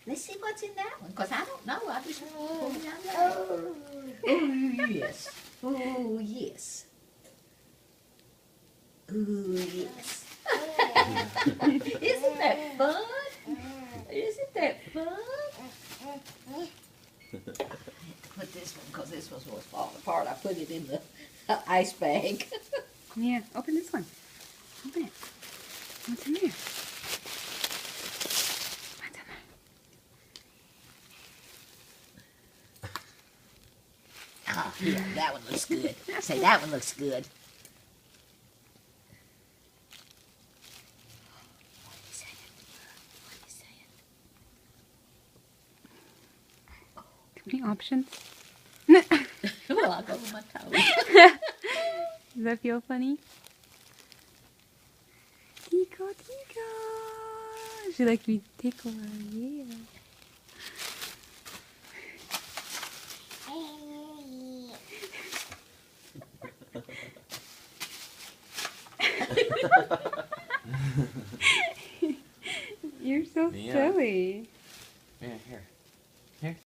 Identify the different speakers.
Speaker 1: Let's see what's in that one, because I don't know. I just pulled it out of there. Oh, yes. Oh, yes. Oh, yes. Isn't that fun? Isn't that fun? Put this one, because this one was falling apart. I put it in the ice bag.
Speaker 2: Yeah, open this one. Open it. What's in there? What's in there?
Speaker 1: Oh, yeah, that one looks good. Say, that one looks good. What is it?
Speaker 2: Too many options.
Speaker 1: Well, I'll go with my toes.
Speaker 2: Does that feel funny? Tickle, tickle. She likes me tickle her, yeah. You're so
Speaker 3: Yeah.
Speaker 2: silly.
Speaker 3: Yeah, here. Here.